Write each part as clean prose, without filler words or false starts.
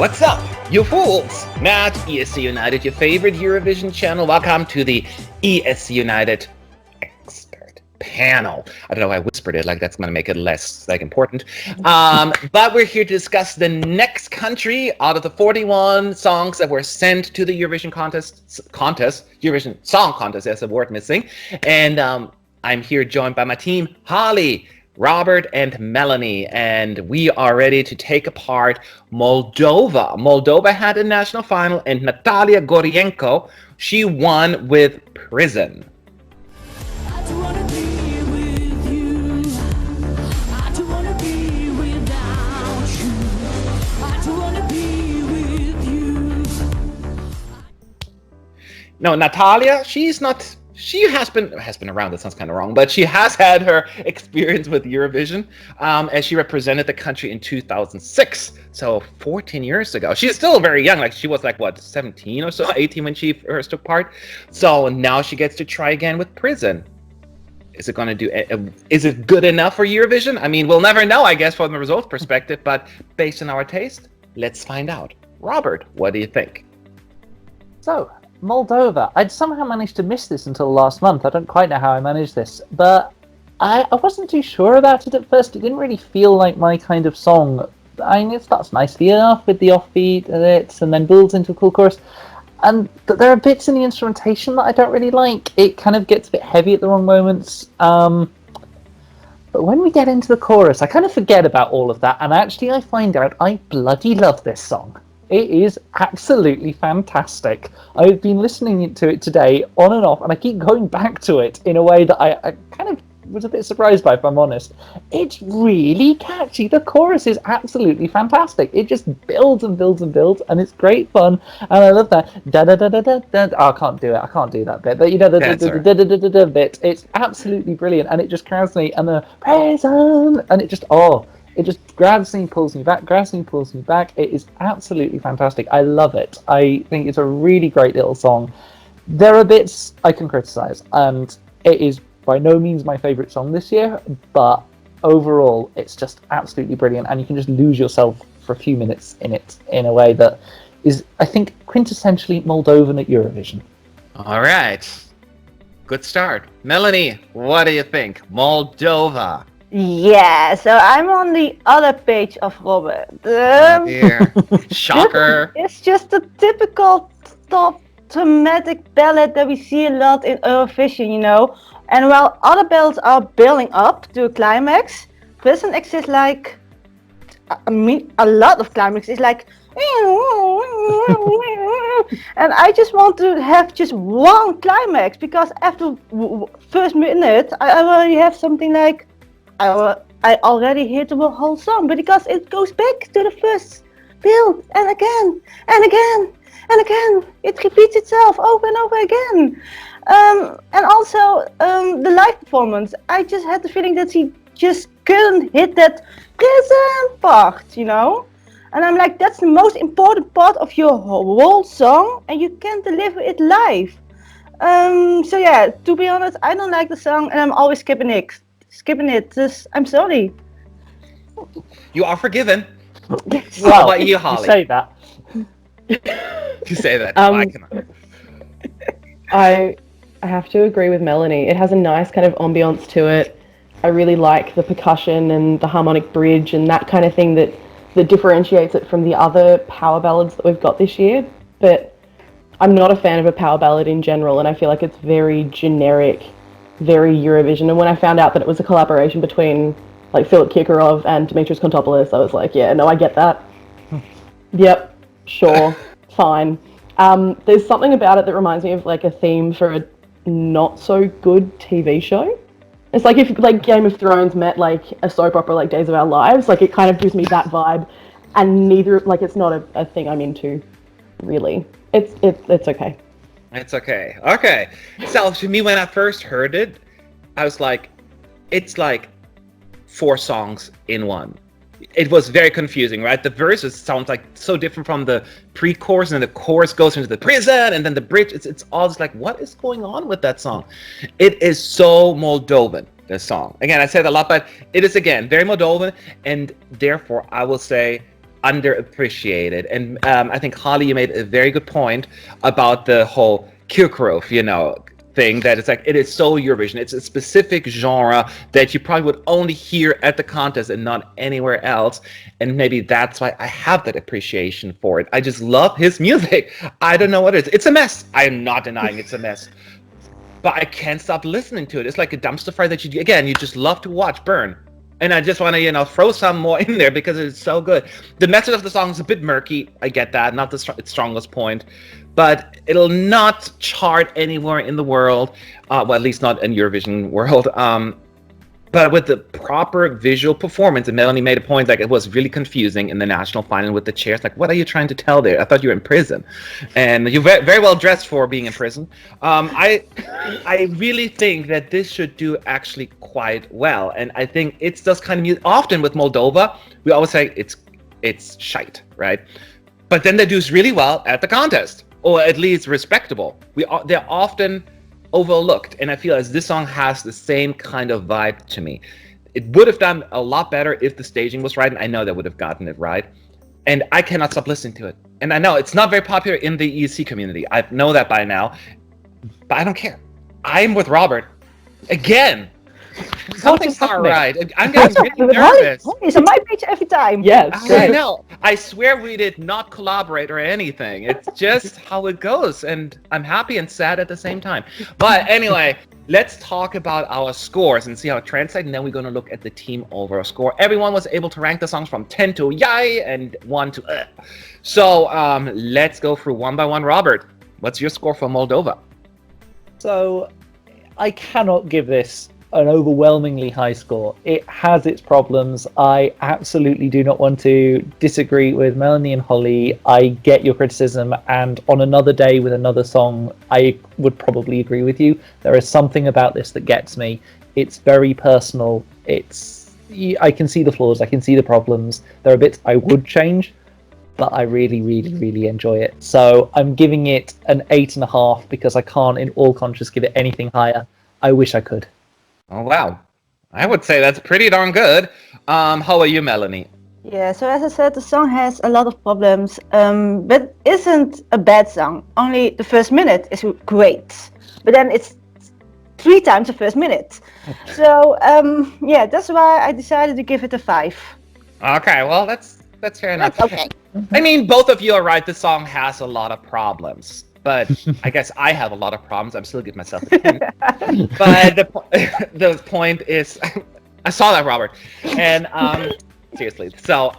What's up, you fools? Matt, ESC United, your favorite Eurovision channel. Welcome to the ESC United expert panel. I don't know why I whispered it, like that's going to make it less important. But we're here to discuss the next country out of the 41 songs that were sent to the Eurovision Eurovision Song Contest, there's a word missing. And I'm here joined by my team, Holly, Robert, and Melanie, and we are ready to take apart Moldova. Moldova had a national final, and Natalia Gordienko, she won with Prison. No, Natalia, she has been around, that sounds kind of wrong, but she has had her experience with Eurovision as she represented the country in 2006, so 14 years ago. She's still very young, like she was like, what, 17 or so, 18 when she first took part. So now she gets to try again with Prison. Is it going to do, is it good enough for Eurovision? I mean, we'll never know, I guess, from the results perspective, but based on our taste, let's find out. Robert, what do you think? So, Moldova. I'd somehow managed to miss this until last month. I don't quite know how I managed this, but I wasn't too sure about it at first. It didn't really feel like my kind of song. I mean, it starts nicely enough with the offbeat and then builds into a cool chorus. And there are bits in the instrumentation that I don't really like. It kind of gets a bit heavy at the wrong moments. But when we get into the chorus, I kind of forget about all of that, and actually I find out I bloody love this song. It is absolutely fantastic. I've been listening to it today on and off, and I keep going back to it in a way that I kind of was a bit surprised by, if I'm honest. It's really catchy. The chorus is absolutely fantastic. It just builds and builds and builds, and it's great fun. And I love that da da da da da da. Oh, I can't do it. I can't do that bit. But you know the da da da da da bit. It's absolutely brilliant, and it just grabs me. And the prison, and it just grabs me, pulls me back, grabs me, pulls me back. It is absolutely fantastic. I love it. I think it's a really great little song. There are bits I can criticize, and it is by no means my favorite song this year, but overall, it's just absolutely brilliant, and you can just lose yourself for a few minutes in it in a way that is, I think, quintessentially Moldovan at Eurovision. All right. Good start. Melanie, what do you think? Moldova. Yeah, so I'm on the other page of Robert. Oh dear. Shocker. It's just a typical top dramatic ballad that we see a lot in Eurovision, you know. And while other ballads are building up to a climax, Prison exists like, I mean, a lot of climax is like, and I just want to have just one climax, because after first minute, I already have something like, I already hear the whole song, but because it goes back to the first build, and again, and again, and again. It repeats itself over and over again. And also, the live performance, I just had the feeling that he just couldn't hit that prison part, you know? And I'm like, that's the most important part of your whole song, and you can't deliver it live. So yeah, to be honest, I don't like the song, and I'm always skipping it. Just, I'm sorry. You are forgiven. Well, How about you, Holly? You say that. You say that. I cannot. I have to agree with Melanie. It has a nice kind of ambiance to it. I really like the percussion and the harmonic bridge and that kind of thing that differentiates it from the other power ballads that we've got this year. But I'm not a fan of a power ballad in general, and I feel like it's very generic, very Eurovision. And when I found out that it was a collaboration between like Philip Kirkorov and Dimitris Kontopoulos, I was like, yeah, no, I get that. Yep, sure, fine. There's something about it that reminds me of like a theme for a not so good TV show. It's like if like Game of Thrones met like a soap opera like Days of Our Lives, like it kind of gives me that vibe, and neither, like it's not a thing I'm into, really. It's okay. It's okay. Okay. So to me, when I first heard it, I was like, it's like 4 songs in one. It was very confusing, right? The verses sounds like so different from the pre-chorus, and then the chorus goes into the prison, and then the bridge. It's all just like, what is going on with that song? It is so Moldovan, this song. Again, I said a lot, but it is, again, very Moldovan, and therefore I will say underappreciated. And I think, Holly, you made a very good point about the whole Kirkorov, thing, that it's like, it is so Eurovision. It's a specific genre that you probably would only hear at the contest and not anywhere else. And maybe that's why I have that appreciation for it. I just love his music. I don't know what it is. It's a mess. I am not denying it's a mess. But I can't stop listening to it. It's like a dumpster fire that you just love to watch burn. And I just want to, throw some more in there because it's so good. The message of the song is a bit murky. I get that. Not its strongest point. But it'll not chart anywhere in the world. Well, at least not in Eurovision world. But with the proper visual performance, and Melanie made a point, like, it was really confusing in the national final with the chairs. Like, what are you trying to tell there? I thought you were in prison. And you're very, very well dressed for being in prison. I really think that this should do actually quite well. And I think it's those kind of music. Often with Moldova, we always say it's shite, right? But then they do really well at the contest, or at least respectable. They're often overlooked, and I feel as this song has the same kind of vibe to me. It would have done a lot better if the staging was right, and I know they would have gotten it right. And I cannot stop listening to it. And I know it's not very popular in the ESC community. I know that by now, but I don't care. I'm with Robert. Again, something's not right. I'm getting really nervous. It's on my page every time. Yes, I know. I swear we did not collaborate or anything. It's just how it goes, and I'm happy and sad at the same time. But anyway, let's talk about our scores and see how it translates, and then we're going to look at the team overall score. Everyone was able to rank the songs from 10 to yay and 1 to So let's go through one by one. Robert, what's your score for Moldova? So I cannot give this an overwhelmingly high score. It has its problems. I absolutely do not want to disagree with Melanie and Holly. I get your criticism, and on another day with another song, I would probably agree with you. There is something about this that gets me. It's very personal. I can see the flaws, I can see the problems. There are bits I would change, but I really, really, really enjoy it. So I'm giving it an 8.5 because I can't in all conscience give it anything higher. I wish I could. Oh, wow. I would say that's pretty darn good. How are you, Melanie? Yeah, so as I said, the song has a lot of problems, but isn't a bad song. Only the first minute is great, but then it's 3 times the first minute. So yeah, that's why I decided to give it a 5. Okay, well, that's fair enough. That's okay. I mean, both of you are right. The song has a lot of problems. But I guess I have a lot of problems. I'm still giving myself a 10. But the point is, I saw that, Robert. And seriously, so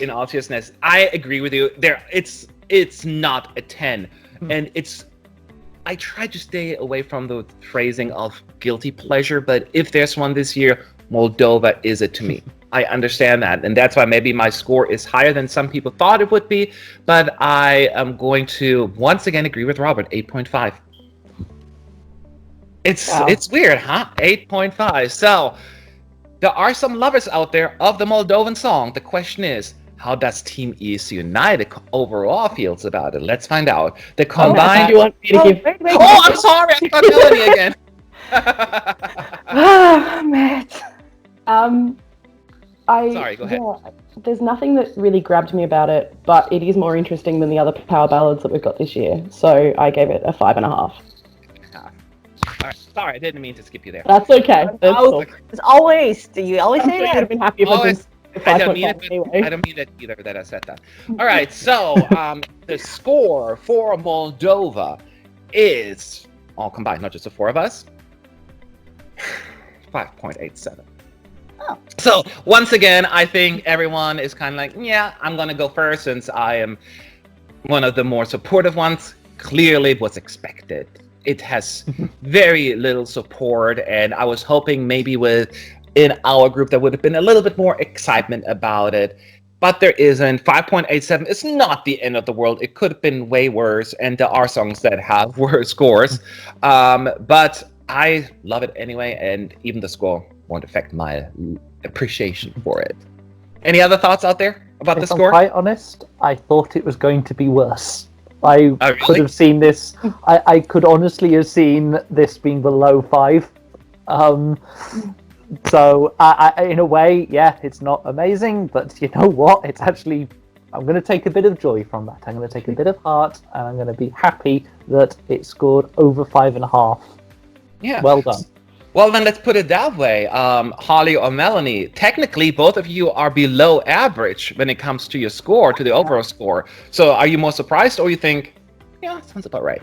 in all seriousness, I agree with you. It's not a 10, and I try to stay away from the phrasing of guilty pleasure. But if there's one this year, Moldova is it to me. I understand that, and that's why maybe my score is higher than some people thought it would be, but I am going to once again agree with Robert, 8.5. It's weird, huh? 8.5. So there are some lovers out there of the Moldovan song. The question is, how does Team ESC United overall feels about it? Let's find out. The combined... You want me to give... Oh, I'm sorry, I got Melanie again. Oh, Matt. Sorry, go ahead. Yeah, there's nothing that really grabbed me about it, but it is more interesting than the other power ballads that we've got this year. So I gave it a 5.5. All right. Sorry, I didn't mean to skip you there. That's okay. That's cool. It's always, do you always say I'd that? have been happy if I don't mean it. anyway. I don't mean it either that I said that. All right, so the score for Moldova is all combined, not just the 4 of us. 5.87. Oh. So once again, I think everyone is kind of like, yeah, I'm gonna go first since I am one of the more supportive ones. Clearly, it was expected. It has very little support, and I was hoping maybe in our group there would have been a little bit more excitement about it, but there isn't. 5.87 is not the end of the world. It could have been way worse, and there are songs that have worse scores, but I love it anyway, and even the score won't affect my appreciation for it. Any other thoughts out there about the score? If I'm quite honest, I thought it was going to be worse. I really? could have seen this. I could honestly have seen this being below 5. So, in a way, yeah, it's not amazing, but you know what? It's actually, I'm going to take a bit of joy from that. I'm going to take a bit of heart, and I'm going to be happy that it scored over 5.5. Yeah. Well done. Well, then let's put it that way. Holly or Melanie, technically, both of you are below average when it comes to your score, to the overall score. So are you more surprised, or you think, yeah, sounds about right?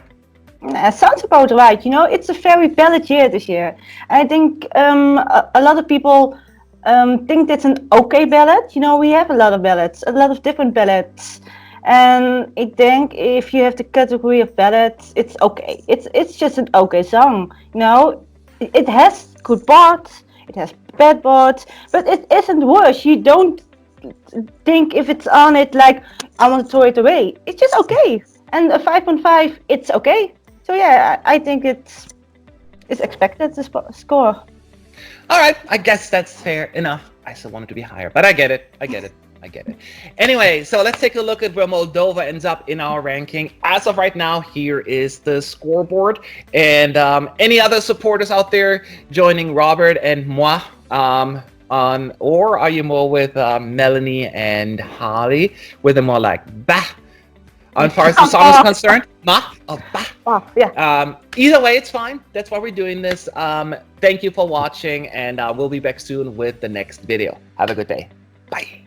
Sounds about right. You know, it's a very ballad year this year. I think a lot of people think that's an okay ballad. You know, we have a lot of ballads, a lot of different ballads. And I think if you have the category of ballads, it's okay. It's just an okay song. You know, it has good parts, it has bad parts, but it isn't worse. You don't think if it's on it like I want to throw it away. It's just okay. And a 5.5, it's okay. So yeah, I think it's expected to score. All right, I guess that's fair enough. I still want it to be higher, but I get it. Anyway, so let's take a look at where Moldova ends up in our ranking. As of right now, here is the scoreboard. And any other supporters out there joining Robert and moi or are you more with Melanie and Holly? With them more like bah? As far as the song is concerned, ma or bah? Oh, yeah. Either way, it's fine. That's why we're doing this. Thank you for watching, and we'll be back soon with the next video. Have a good day. Bye.